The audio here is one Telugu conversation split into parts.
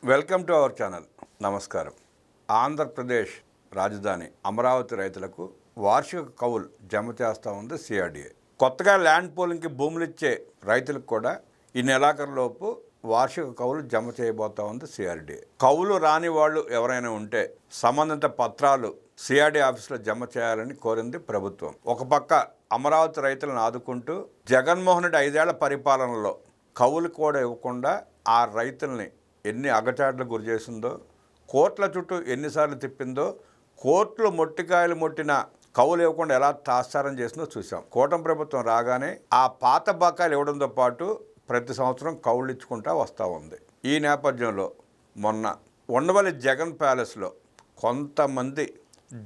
Welcome to our channel. నమస్కారం. ఆంధ్రప్రదేశ్ రాజధాని అమరావతి రైతులకు వార్షిక కౌలు జమ చేస్తూ ఉంది సిఆర్డీఏ. కొత్తగా ల్యాండ్ పూలింగ్కి భూములు ఇచ్చే రైతులకు కూడా ఈ నెలాఖరులోపు వార్షిక కౌలు జమ చేయబోతా ఉంది సిఆర్డీఏ. కౌలు రాని వాళ్ళు ఎవరైనా ఉంటే సంబంధిత పత్రాలు సిఆర్డీ ఆఫీసులో జమ చేయాలని కోరింది ప్రభుత్వం. ఒక పక్క అమరావతి రైతులను ఆదుకుంటూ జగన్మోహన్ రెడ్డి 5 ఏళ్ల పరిపాలనలో కౌలు కూడా ఇవ్వకుండా ఆ రైతుల్ని ఎన్ని అగచాట్లకు గురి చేసిందో, కోర్టుల చుట్టూ ఎన్నిసార్లు తిప్పిందో, కోర్టులు మొట్టికాయలు మొట్టిన కౌలు ఇవ్వకుండా ఎలా తాత్సారం చేసిందో చూసాం. కూటమి ప్రభుత్వం రాగానే ఆ పాత బకాయిలు ఇవ్వడంతో పాటు ప్రతి సంవత్సరం కౌలు ఇచ్చుకుంటూ వస్తూ ఉంది. ఈ నేపథ్యంలో మొన్న ఉండవల్లి జగన్ ప్యాలెస్లో కొంతమంది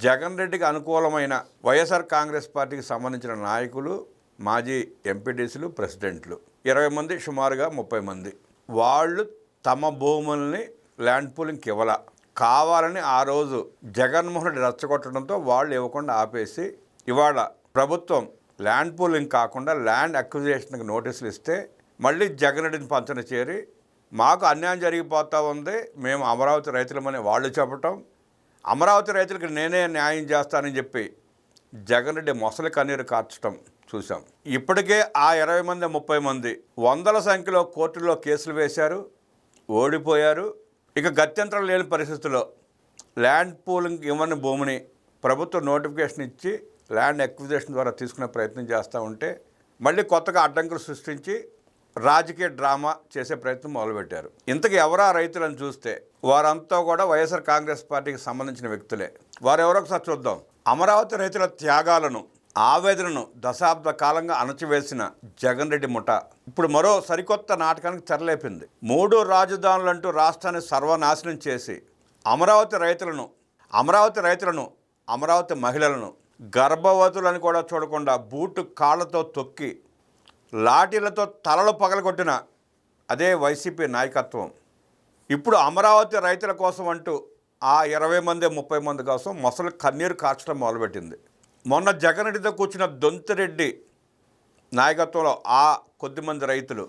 జగన్ రెడ్డికి అనుకూలమైన వైఎస్ఆర్ కాంగ్రెస్ పార్టీకి సంబంధించిన నాయకులు, మాజీ ఎంపీటీసీలు, ప్రెసిడెంట్లు 20 మంది, సుమారుగా 30 మంది వాళ్ళు తమ భూముల్ని ల్యాండ్ పూలింగ్కి ఇవ్వాల కావాలని ఆ రోజు జగన్మోహన్ రెడ్డి రెచ్చగొట్టడంతో వాళ్ళు ఇవ్వకుండా ఆపేసి ఇవాళ ప్రభుత్వం ల్యాండ్ పూలింగ్ కాకుండా ల్యాండ్ అక్విజిషన్కి నోటీసులు ఇస్తే మళ్ళీ జగన్ రెడ్డిని పంచన చేరి మాకు అన్యాయం జరిగిపోతూ ఉంది, మేము అమరావతి రైతులమని వాళ్ళు చెప్పటం, అమరావతి రైతులకు నేనే న్యాయం చేస్తానని చెప్పి జగన్ రెడ్డి మొసలి కన్నీరు కార్చడం చూసాం. ఇప్పటికే ఆ 20 మంది 30 మంది వందల సంఖ్యలో కోర్టుల్లో కేసులు వేశారు, ఓడిపోయారు. ఇక గత్యంతరం లేని పరిస్థితుల్లో ల్యాండ్ పూలింగ్ ఇవ్వని భూమిని ప్రభుత్వం నోటిఫికేషన్ ఇచ్చి ల్యాండ్ అక్విజిషన్ ద్వారా తీసుకునే ప్రయత్నం చేస్తూ ఉంటే మళ్ళీ కొత్తగా అడ్డంకులు సృష్టించి రాజకీయ డ్రామా చేసే ప్రయత్నం మొదలుపెట్టారు. ఇంతకు ఎవరా రైతులను చూస్తే వారంతా కూడా వైఎస్ఆర్ కాంగ్రెస్ పార్టీకి సంబంధించిన వ్యక్తులే. వారెవరో ఒకసారి చూద్దాం. అమరావతి రైతుల త్యాగాలను, ఆవేదనను దశాబ్ద కాలంగా అణచివేసిన జగన్ రెడ్డి ముఠా ఇప్పుడు మరో సరికొత్త నాటకానికి తెరలేపింది. 3 రాజధానులంటూ రాష్ట్రాన్ని సర్వనాశనం చేసి అమరావతి రైతులను అమరావతి మహిళలను గర్భవతులను కూడా చూడకుండా బూటు కాళ్లతో తొక్కి లాఠీలతో తలలు పగలగొట్టిన అదే వైసీపీ నాయకత్వం ఇప్పుడు అమరావతి రైతుల కోసం అంటూ ఆ 20 మంది 30 మంది కోసం మొసలు కన్నీరు కార్చడం మొదలుపెట్టింది. మొన్న జగన్ రెడ్డితో కూర్చున్న దొంతిరెడ్డి నాయకత్వంలో ఆ కొద్దిమంది రైతులు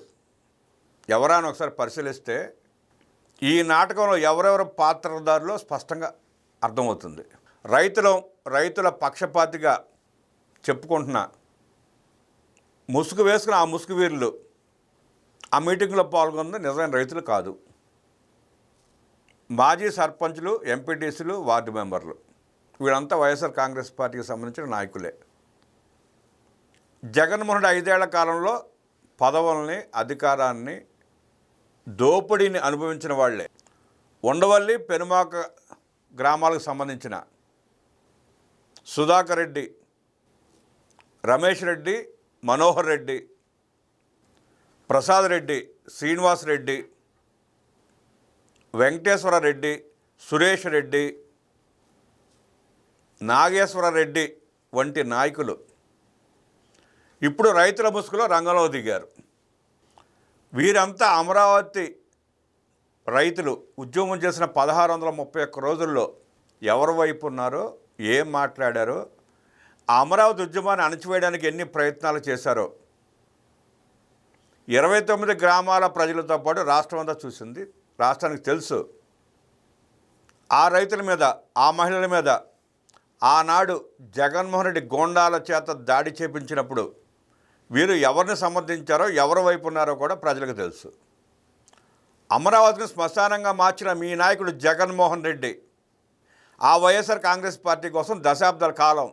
ఎవరైనా ఒకసారి పరిశీలిస్తే ఈ నాటకంలో ఎవరెవరు పాత్రధారులో స్పష్టంగా అర్థమవుతుంది. రైతుల పక్షపాతిగా చెప్పుకుంటున్న ముసుగు వేసుకున్న ఆ ముసుగు వీరులు ఆ మీటింగ్లో పాల్గొన్నది నిజమైన రైతులు కాదు. మాజీ సర్పంచులు, ఎంపీటీసీలు, వార్డు మెంబర్లు వీళ్ళంతా వైఎస్ఆర్ కాంగ్రెస్ పార్టీకి సంబంధించిన నాయకులే. జగన్మోహన్ రెడ్డి 5 ఏళ్ల కాలంలో పదవుల్ని, అధికారాన్ని, దోపిడీని అనుభవించిన వాళ్లే. ఉండవల్లి, పెనుమాక గ్రామాలకు సంబంధించిన సుధాకర్ రెడ్డి, రమేష్ రెడ్డి, మనోహర్ రెడ్డి, ప్రసాద్ రెడ్డి, శ్రీనివాస్ రెడ్డి, వెంకటేశ్వర రెడ్డి, సురేష్ రెడ్డి, నాగేశ్వర రెడ్డి వంటి నాయకులు ఇప్పుడు రైతుల ముసుగులో రంగంలో దిగారు. వీరంతా అమరావతి రైతులు ఉద్యమం చేసిన 1631 రోజుల్లో ఎవరి వైపు ఉన్నారో, ఏం మాట్లాడారో, ఆ అమరావతి ఉద్యమాన్ని అణచివేయడానికి ఎన్ని ప్రయత్నాలు చేశారో 29 గ్రామాల ప్రజలతో పాటు రాష్ట్రం అంతా చూసింది. రాష్ట్రానికి తెలుసు. ఆ రైతుల మీద, ఆ మహిళల మీద ఆనాడు జగన్మోహన్ రెడ్డి గోండాల చేత దాడి చేపించినప్పుడు వీరు ఎవరిని సమర్థించారో, ఎవరి వైపు ఉన్నారో కూడా ప్రజలకు తెలుసు. అమరావతిని శ్మశానంగా మార్చిన మీ నాయకుడు జగన్మోహన్ రెడ్డి ఆ వైఎస్ఆర్ కాంగ్రెస్ పార్టీ కోసం దశాబ్దాల కాలం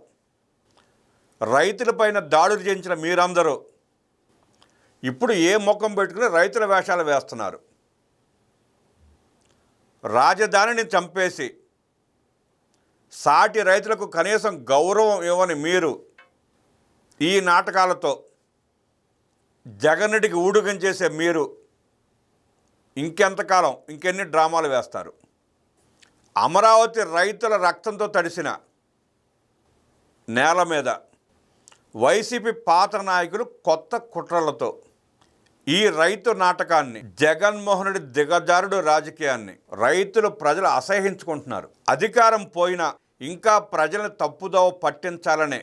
రైతులపైన దాడులు చేయించిన మీరందరూ ఇప్పుడు ఏ ముఖం పెట్టుకుని రైతుల వేషాలు వేస్తున్నారు. రాజధానిని చంపేసి సాటి రైతులకు కనీసం గౌరవం ఇవ్వని మీరు ఈ నాటకాలతో జగన్ రెడ్డికి ఊడుగం చేసే మీరు ఇంకెంతకాలం ఇంకెన్ని డ్రామాలు వేస్తారు? అమరావతి రైతుల రక్తంతో తడిసిన నేల మీద వైసీపీ పాత్ర నాయకులు కొత్త కుట్రలతో ఈ రైతు నాటకాన్ని, జగన్మోహన్ రెడ్డి దిగజారుడు రాజకీయాన్ని ప్రజలు అసహ్యించుకుంటున్నారు. అధికారం పోయినా ఇంకా ప్రజలను తప్పుదోవ పట్టించాలనే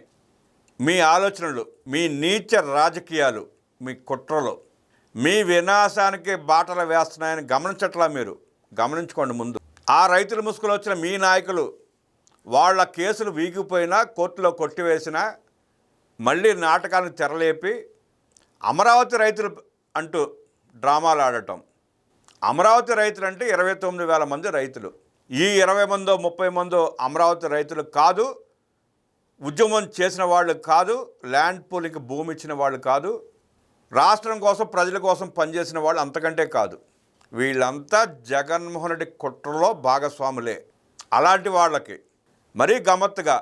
మీ ఆలోచనలు, మీ నీచ రాజకీయాలు, మీ కుట్రలు మీ వినాశానికి బాటలు వేస్తున్నాయని గమనించట్లా మీరు? గమనించుకోండి ముందు. ఆ రైతుల ముసుగులో వచ్చిన మీ నాయకులు వాళ్ళ కేసులు వీగిపోయినా కోర్టులో కొట్టివేసినా మళ్ళీ నాటకాన్ని తెరలేపి అమరావతి రైతులు అంటూ డ్రామాలు ఆడటం. అమరావతి రైతులు అంటే 29,000 మంది రైతులు. ఈ 20 మందో 30 మందో అమరావతి రైతులు కాదు, ఉద్యమం చేసిన వాళ్ళు కాదు, ల్యాండ్ పూలింగ్కి భూమి ఇచ్చిన వాళ్ళు కాదు, రాష్ట్రం కోసం ప్రజల కోసం పనిచేసిన వాళ్ళు అంతకంటే కాదు. వీళ్ళంతా జగన్మోహన్ రెడ్డి కుట్రలో భాగస్వాములే. అలాంటి వాళ్ళకి మరీ గమ్మత్తుగా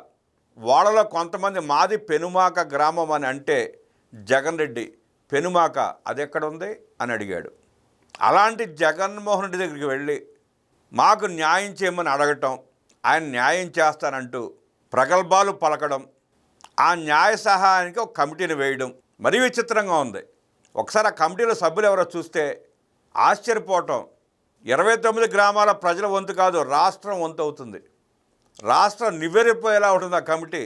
వాళ్ళలో కొంతమంది మాది పెనుమాక గ్రామం అని అంటే జగన్ రెడ్డి పెనుమాక అది ఎక్కడ ఉంది అని అడిగాడు. అలాంటి జగన్మోహన్ రెడ్డి దగ్గరికి వెళ్ళి మాకు న్యాయం చేయమని అడగటం, ఆయన న్యాయం చేస్తానంటూ ప్రగల్భాలు పలకడం, ఆ న్యాయ సహాయానికి ఒక కమిటీని వేయడం మరీ విచిత్రంగా ఉంది. ఒకసారి ఆ కమిటీలో సభ్యులు ఎవరో చూస్తే ఆశ్చర్యపోవటం. 29 గ్రామాల ప్రజల వంతు కాదు, రాష్ట్రం వంతు అవుతుంది. రాష్ట్రం నివ్వెరపోయేలా ఉంటుంది ఆ కమిటీ.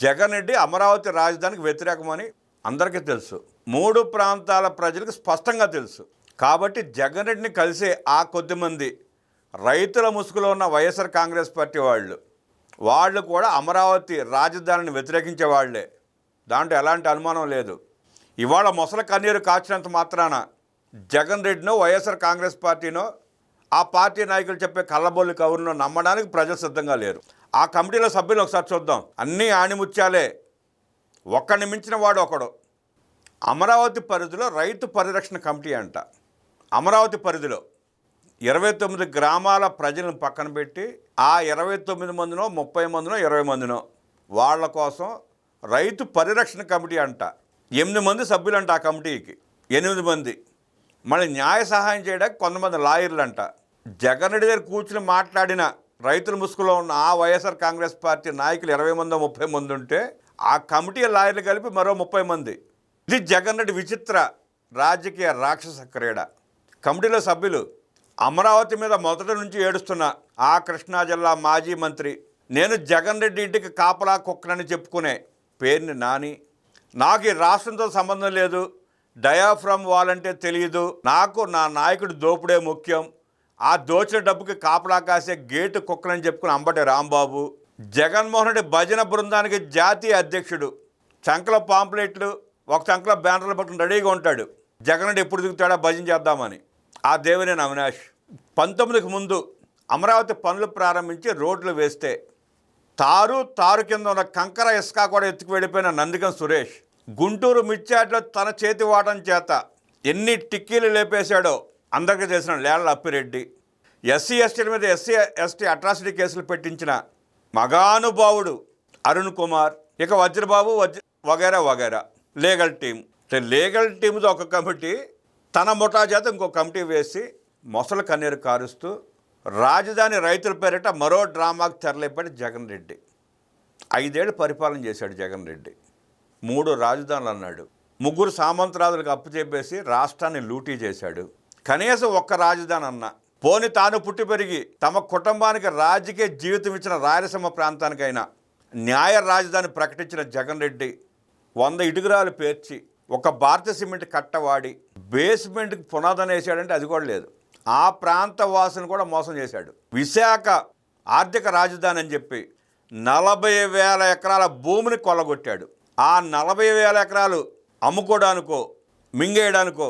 జగన్ రెడ్డి అమరావతి రాజధానికి వ్యతిరేకమని అందరికీ తెలుసు, 3 ప్రాంతాల ప్రజలకు స్పష్టంగా తెలుసు. కాబట్టి జగన్ రెడ్డిని కలిసే ఆ కొద్దిమంది రైతుల ముసుగులో ఉన్న వైఎస్ఆర్ కాంగ్రెస్ పార్టీ వాళ్ళు కూడా అమరావతి రాజధానిని వ్యతిరేకించే వాళ్లే, దాంట్లో ఎలాంటి అనుమానం లేదు. ఇవాళ మొసల కన్నీరు కాచినంత మాత్రాన జగన్ రెడ్డినో వైఎస్ఆర్ కాంగ్రెస్ పార్టీనో ఆ పార్టీ నాయకులు చెప్పే కళ్ళబొల్లి కవురును నమ్మడానికి ప్రజలు సిద్ధంగా లేరు. ఆ కమిటీలో సభ్యులు ఒకసారి చూద్దాం. అన్నీ ఆణిముత్యాలే, ఒక్కడిని మించిన వాడు ఒకడు. అమరావతి పరిధిలో రైతు పరిరక్షణ కమిటీ అంట. అమరావతి పరిధిలో 29 గ్రామాల ప్రజలను పక్కన పెట్టి ఆ 29 మందినో 30 మందినో 20 మందినో వాళ్ళ కోసం రైతు పరిరక్షణ కమిటీ అంట. 8 మంది సభ్యులు అంట ఆ కమిటీకి, 8 మంది. మళ్ళీ న్యాయ సహాయం చేయడానికి కొంతమంది లాయర్లు అంట. జగన్ రెడ్డి దగ్గర కూర్చుని మాట్లాడిన రైతుల ముసుగులో ఉన్న ఆ వైఎస్ఆర్ కాంగ్రెస్ పార్టీ నాయకులు 20 మందో 30 మంది ఉంటే ఆ కమిటీ లాయర్లు కలిపి మరో 30 మంది. ఇది జగన్ రెడ్డి విచిత్ర రాజకీయ రాక్షస క్రీడ. కమిటీలో సభ్యులు అమరావతి మీద మొదటి నుంచి ఏడుస్తున్న ఆ కృష్ణా జిల్లా మాజీ మంత్రి, నేను జగన్ రెడ్డి ఇంటికి కాపలా కుక్కనని చెప్పుకునే పేరుని నాని, నాకు ఈ రాష్ట్రంతో సంబంధం లేదు, డయాఫ్రమ్ వాల్ అంటే తెలియదు, నాకు నా నాయకుడు దోపుడే ముఖ్యం, ఆ దోచిన డబ్బుకి కాపలా కాసే గేటు కుక్కలని చెప్పుకుని అంబటి రాంబాబు, జగన్మోహన్ రెడ్డి భజన బృందానికి జాతీయ అధ్యక్షుడు, చంకల పాంప్లెట్లు ఒక చంకల బ్యానర్లు పట్టుకుని రెడీగా ఉంటాడు, జగన్ రెడ్డి ఎప్పుడు దిగుతాడా భజన చేద్దామని. ఆ దేవినేని అవినాష్ 19కి ముందు అమరావతి పనులు ప్రారంభించి రోడ్లు వేస్తే తారు కింద ఉన్న కంకర ఇసుక కూడా ఎత్తుకు వెళ్ళిపోయిన నందిగం సురేష్, గుంటూరు మిర్చాట్లో తన చేతి వాటం చేత ఎన్ని టిక్కీలు లేపేశాడో అందరికీ తెలిసిన లేళ్ల అప్పిరెడ్డి, ఎస్సీ ఎస్టీల మీద ఎస్టీ అట్రాసిటీ కేసులు పెట్టించిన మగానుభావుడు అరుణ్ కుమార్, ఇక వజ్రబాబు వగైరా లీగల్ టీమ్తో ఒక కమిటీ, తన ముఠా చేత ఇంకో కమిటీ వేసి మొసలు కన్నీరు కారుస్తూ రాజధాని రైతుల పేరిట మరో డ్రామాకు తెరలేపాడు జగన్ రెడ్డి. 5 ఏళ్ళు పరిపాలన చేశాడు జగన్ రెడ్డి. 3 రాజధానులు అన్నాడు, 3 సామంతరాజులకు అప్పు చెప్పేసి రాష్ట్రాన్ని లూటీ చేశాడు. కనీసం ఒక్క రాజధాని అన్నా పోని తాను పుట్టి పెరిగి తమ కుటుంబానికి రాజకీయ జీవితం ఇచ్చిన రాయలసీమ ప్రాంతానికైనా న్యాయ రాజధాని ప్రకటించిన జగన్ రెడ్డి 100 ఇటుకురాలు పేర్చి ఒక భారత సిమెంట్ కట్టవాడి బేస్మెంట్కి పునాదన వేసాడంటే అది కూడా లేదు. ఆ ప్రాంత వాసును కూడా మోసం చేశాడు. విశాఖ ఆర్థిక రాజధాని అని చెప్పి 40,000 ఎకరాల భూమిని కొల్లగొట్టాడు. ఆ 40,000 ఎకరాలు అమ్ముకోవడానికో మింగేయడానికో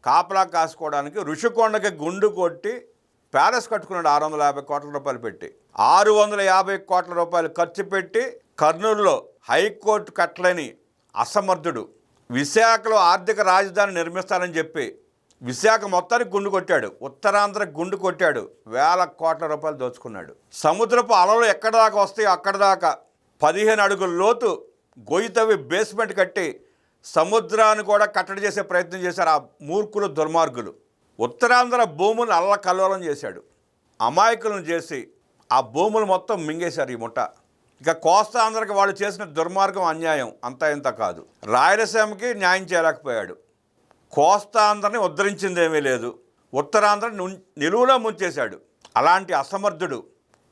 కాపలా కాసుకోవడానికి ఋషికొండకి గుండు కొట్టి ప్యాలెస్ కట్టుకున్నాడు 650 కోట్ల రూపాయలు పెట్టి. 650 కోట్ల రూపాయలు ఖర్చు పెట్టి కర్నూలులో హైకోర్టు కట్టలేని అసమర్థుడు విశాఖలో ఆర్థిక రాజధాని నిర్మిస్తానని చెప్పి విశాఖ మొత్తానికి గుండు కొట్టాడు, ఉత్తరాంధ్రకి గుండు కొట్టాడు, 1,000 కోట్ల రూపాయలు దోచుకున్నాడు. సముద్రపు అలలు ఎక్కడ దాకా వస్తాయో అక్కడ దాకా 15 అడుగుల లోతు గొయ్యి తవ్వి బేస్మెంట్ కట్టి సముద్రాన్ని కూడా కట్టడి చేసే ప్రయత్నం చేశారు ఆ మూర్ఖులు దుర్మార్గులు. ఉత్తరాంధ్ర భూములను అల్లకల్లోలం చేశాడు, అమాయకులను చేసి ఆ భూములు మొత్తం మింగేశారు ఈ ముఠ. ఇక కోస్తాంధ్రకి వాళ్ళు చేసిన దుర్మార్గం అన్యాయం అంతా ఇంత కాదు. రాయలసీమకి న్యాయం చేయలేకపోయాడు, కోస్తాంధ్రని ఉద్ధరించిందేమీ లేదు, ఉత్తరాంధ్రని నిలువులో ముంచేశాడు. అలాంటి అసమర్థుడు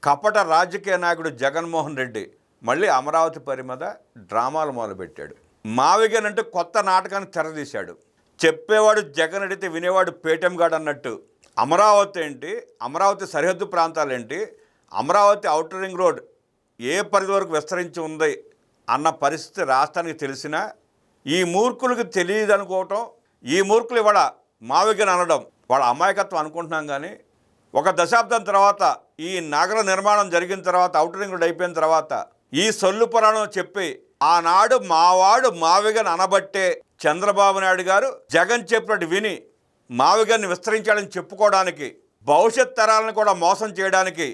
కపట రాజకీయ నాయకుడు జగన్మోహన్ రెడ్డి మళ్ళీ అమరావతి పరి మీద డ్రామాలు మొదలుపెట్టాడు. మావిగనంటూ కొత్త నాటకాన్ని తెరదీశాడు. చెప్పేవాడు జగన్ రెడ్డితే వినేవాడు పేటెంగాడు అన్నట్టు అమరావతి ఏంటి, అమరావతి సరిహద్దు ప్రాంతాలు ఏంటి, అమరావతి ఔటర్ రింగ్ రోడ్ ఏ పరిధి వరకు విస్తరించి ఉంది అన్న పరిస్థితి రాష్ట్రానికి తెలిసినా ఈ మూర్ఖులకు తెలియదు అనుకోవటం, ఈ మూర్ఖులు ఇవాళ మావిగని అనడం వాళ్ళ అమాయకత్వం అనుకుంటున్నాం. కానీ ఒక దశాబ్దం తర్వాత ఈ నగర నిర్మాణం జరిగిన తర్వాత, ఔటర్ రింగ్ రోడ్ అయిపోయిన తర్వాత ఈ సొల్లు పురాణం చెప్పి ఆనాడు మావాడు మావిగని అనబట్టే చంద్రబాబు నాయుడు గారు జగన్ చెప్పినట్టు విని మావిగన్ని విస్తరించాడని చెప్పుకోవడానికి, భవిష్యత్ తరాలను కూడా మోసం చేయడానికి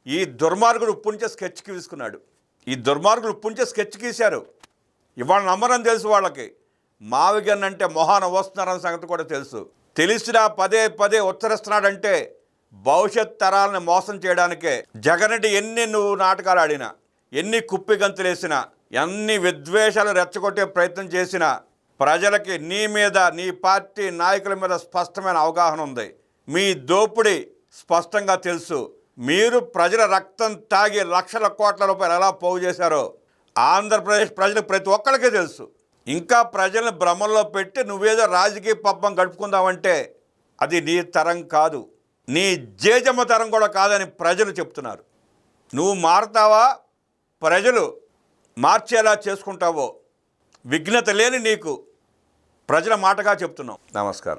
ఈ దుర్మార్గుడు ఉప్పుంచే స్కెచ్ గీసుకున్నాడు. ఈ దుర్మార్గులు ఉప్పుంచే స్కెచ్ గీశారు. ఇవాళ నమ్మరని తెలుసు వాళ్ళకి. మావిగన్ అంటే మొహాన వస్తున్నారన్న సంగతి కూడా తెలుసు. తెలిసినా పదే పదే ఉచ్చరిస్తున్నాడంటే భవిష్యత్ తరాలను మోసం చేయడానికే. జగన్ రెడ్డి ఎన్ని నువ్వు నాటకాలు ఆడినా, ఎన్ని కుప్పి గంతులేసినా, ఎన్ని విద్వేషాలు రెచ్చగొట్టే ప్రయత్నం చేసినా ప్రజలకి నీ మీద, నీ పార్టీ నాయకుల మీద స్పష్టమైన అవగాహన ఉంది. మీ దోపిడీ స్పష్టంగా తెలుసు. మీరు ప్రజల రక్తం తాగి లక్షల కోట్ల రూపాయలు ఎలా పోగు చేశారో ఆంధ్రప్రదేశ్ ప్రజలకు ప్రతి ఒక్కరికే తెలుసు. ఇంకా ప్రజల్ని భ్రమంలో పెట్టి నువ్వేదో రాజకీయ పబ్బం గడుపుకుందామంటే అది నీ తరం కాదు, నీ జేజమ్మ తరం కూడా కాదని ప్రజలు చెప్తున్నారు. నువ్వు మారుతావా, ప్రజలు మార్చేలా చేసుకుంటావో విఘ్నత లేని నీకు ప్రజల మాటగా చెప్తున్నాం. నమస్కారం.